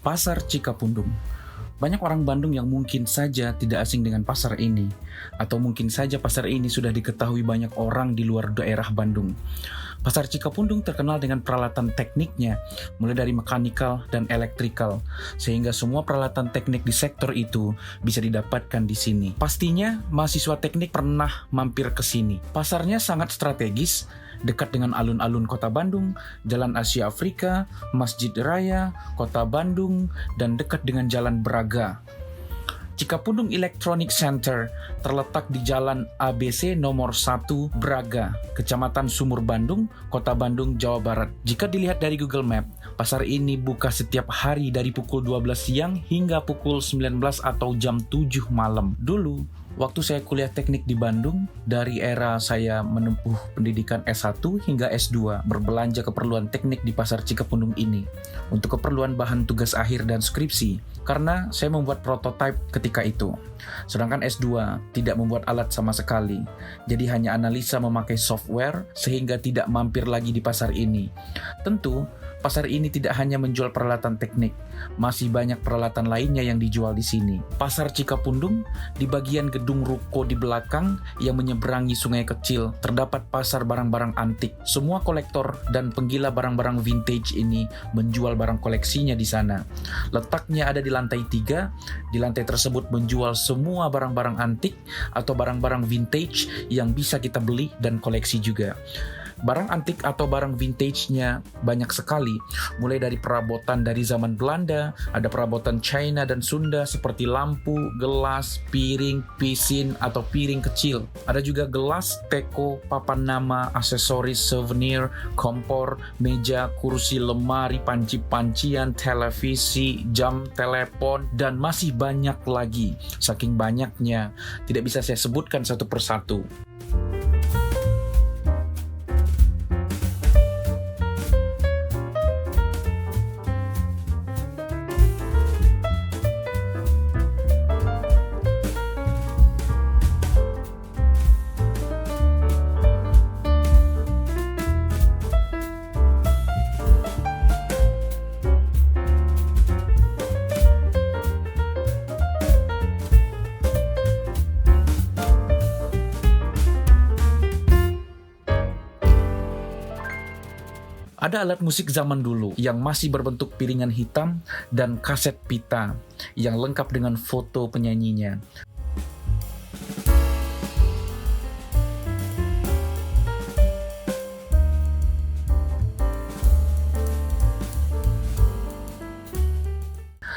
Pasar Cikapundung. Banyak orang Bandung yang mungkin saja tidak asing dengan pasar ini, atau mungkin saja pasar ini sudah diketahui banyak orang di luar daerah Bandung. Pasar Cikapundung terkenal dengan peralatan tekniknya, mulai dari mekanikal dan elektrikal, sehingga semua peralatan teknik di sektor itu bisa didapatkan di sini. Pastinya, mahasiswa teknik pernah mampir ke sini. Pasarnya sangat strategis, dekat dengan alun-alun Kota Bandung, Jalan Asia Afrika, Masjid Raya, Kota Bandung, dan dekat dengan Jalan Braga. Cikapundung Electronic Center terletak di Jalan ABC nomor 1 Braga, Kecamatan Sumur Bandung, Kota Bandung, Jawa Barat. Jika dilihat dari Google Map, pasar ini buka setiap hari dari pukul 12 siang hingga pukul 19 atau jam 7 malam. Dulu, waktu saya kuliah teknik di Bandung, dari era saya menempuh pendidikan S1 hingga S2, berbelanja keperluan teknik di pasar Cikapundung ini untuk keperluan bahan tugas akhir dan skripsi, karena saya membuat prototipe ketika itu. Sedangkan S2 tidak membuat alat sama sekali, jadi hanya analisa memakai software sehingga tidak mampir lagi di pasar ini. Tentu, pasar ini tidak hanya menjual peralatan teknik, masih banyak peralatan lainnya yang dijual di sini. Pasar Cikapundung, di bagian gedung ruko di belakang yang menyeberangi sungai kecil, terdapat pasar barang-barang antik. Semua kolektor dan penggila barang-barang vintage ini menjual barang koleksinya di sana. Letaknya ada di lantai 3, di lantai tersebut menjual semua barang-barang antik atau barang-barang vintage yang bisa kita beli dan koleksi juga. Barang antik atau barang vintage-nya banyak sekali, mulai dari perabotan dari zaman Belanda, ada perabotan China dan Sunda seperti lampu, gelas, piring, pisin atau piring kecil. Ada juga gelas, teko, papan nama, aksesoris, souvenir, kompor, meja, kursi, lemari, panci-pancian, televisi, jam, telepon, dan masih banyak lagi. Saking banyaknya, tidak bisa saya sebutkan satu persatu. Ada alat musik zaman dulu yang masih berbentuk piringan hitam dan kaset pita yang lengkap dengan foto penyanyinya.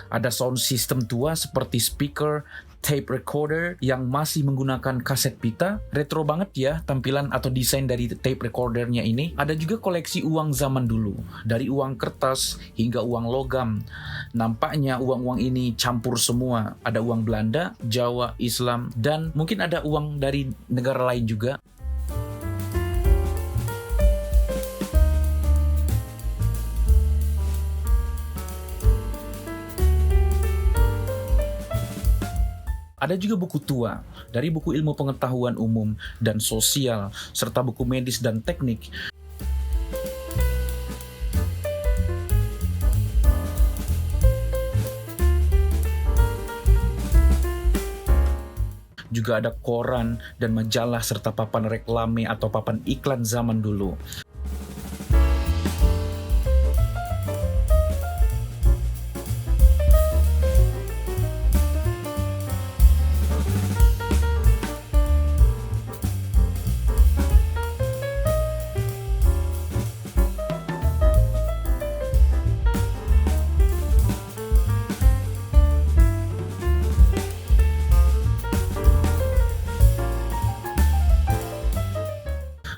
Ada sound system tua seperti speaker, tape recorder yang masih menggunakan kaset pita. Retro banget ya tampilan atau desain dari tape recordernya ini. Ada juga koleksi uang zaman dulu, dari uang kertas hingga uang logam. Nampaknya uang-uang ini campur semua. Ada uang Belanda, Jawa, Islam, dan mungkin ada uang dari negara lain juga. Ada juga buku tua, dari buku ilmu pengetahuan umum dan sosial, serta buku medis dan teknik. Juga ada koran dan majalah serta papan reklame atau papan iklan zaman dulu.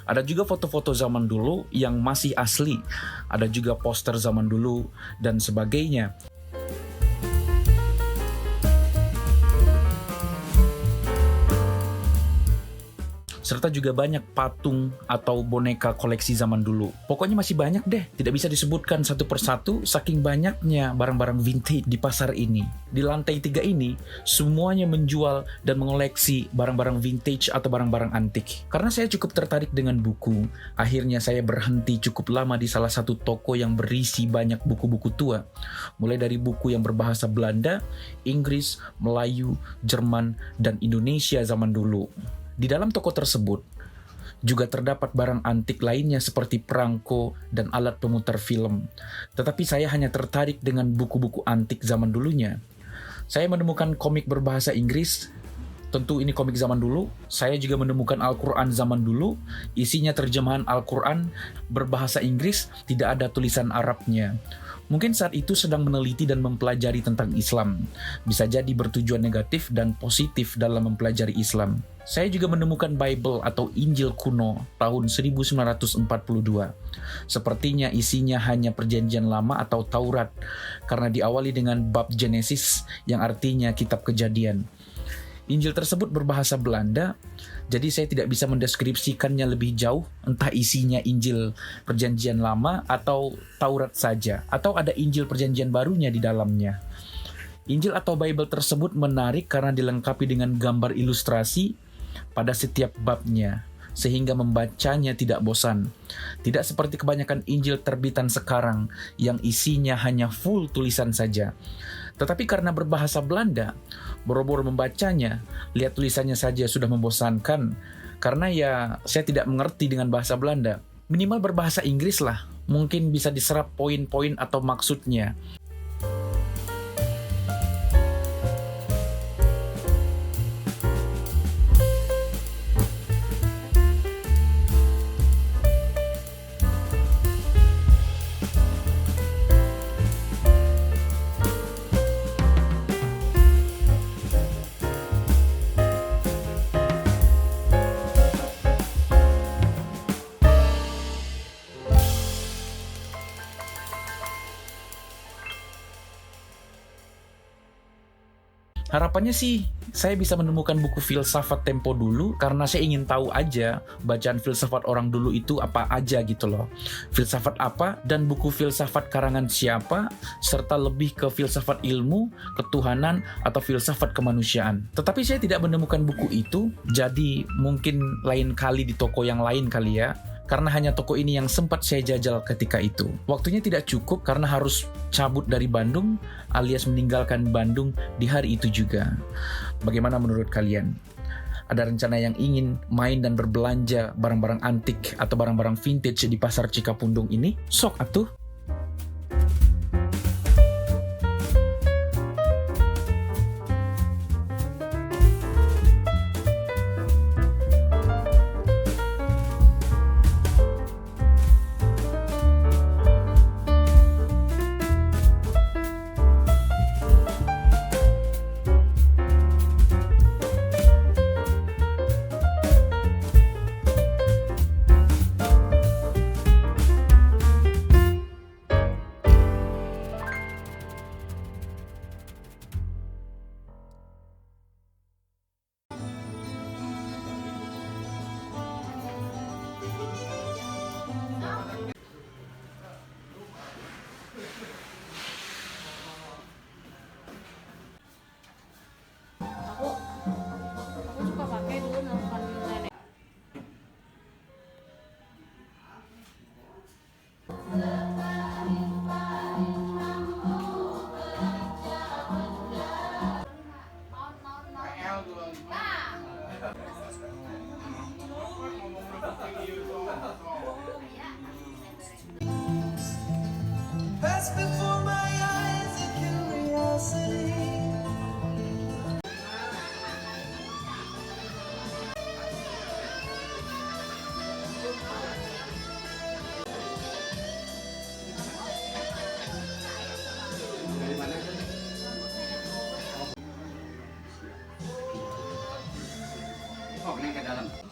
Ada juga foto-foto zaman dulu yang masih asli. Ada juga poster zaman dulu dan sebagainya. serta juga banyak patung atau boneka koleksi zaman dulu. Pokoknya masih banyak deh, tidak bisa disebutkan satu persatu saking banyaknya barang-barang vintage di pasar ini. Di lantai 3 ini, semuanya menjual dan mengoleksi barang-barang vintage atau barang-barang antik. Karena saya cukup tertarik dengan buku, akhirnya saya berhenti cukup lama di salah satu toko yang berisi banyak buku-buku tua. Mulai dari buku yang berbahasa Belanda, Inggris, Melayu, Jerman, dan Indonesia zaman dulu. Di dalam toko tersebut juga terdapat barang antik lainnya seperti perangko dan alat pemutar film. Tetapi saya hanya tertarik dengan buku-buku antik zaman dulunya. Saya menemukan komik berbahasa Inggris, tentu ini komik zaman dulu. Saya juga menemukan Al-Quran zaman dulu, isinya terjemahan Al-Quran berbahasa Inggris, tidak ada tulisan Arabnya. Mungkin saat itu sedang meneliti dan mempelajari tentang Islam. Bisa jadi bertujuan negatif dan positif dalam mempelajari Islam. Saya juga menemukan Bible atau Injil kuno tahun 1942. Sepertinya isinya hanya perjanjian lama atau Taurat, karena diawali dengan bab Genesis yang artinya kitab kejadian. Injil tersebut berbahasa Belanda, jadi saya tidak bisa mendeskripsikannya lebih jauh, entah isinya Injil Perjanjian Lama atau Taurat saja, atau ada Injil Perjanjian Barunya di dalamnya. Injil atau Bible tersebut menarik karena dilengkapi dengan gambar ilustrasi pada setiap babnya, sehingga membacanya tidak bosan. Tidak seperti kebanyakan Injil terbitan sekarang yang isinya hanya full tulisan saja. Tetapi karena berbahasa Belanda, boro-boro membacanya, lihat tulisannya saja sudah membosankan. Karena ya saya tidak mengerti dengan bahasa Belanda. Minimal berbahasa Inggris lah, mungkin bisa diserap poin-poin atau maksudnya. Harapannya sih saya bisa menemukan buku filsafat Tempo dulu, karena saya ingin tahu aja bacaan filsafat orang dulu itu apa aja gitu loh. Filsafat apa dan buku filsafat karangan siapa, serta lebih ke filsafat ilmu, ketuhanan, atau filsafat kemanusiaan. Tetapi saya tidak menemukan buku itu, jadi mungkin lain kali di toko yang lain kali ya. Karena hanya toko ini yang sempat saya jajal ketika itu. Waktunya tidak cukup karena harus cabut dari Bandung alias meninggalkan Bandung di hari itu juga. Bagaimana menurut kalian? Ada rencana yang ingin main dan berbelanja barang-barang antik atau barang-barang vintage di pasar Cikapundung ini? Sok atuh! Aku suka pakai dulu nelfon nenek. Pass before my eyes in curiosity. Oh, ini ke dalam.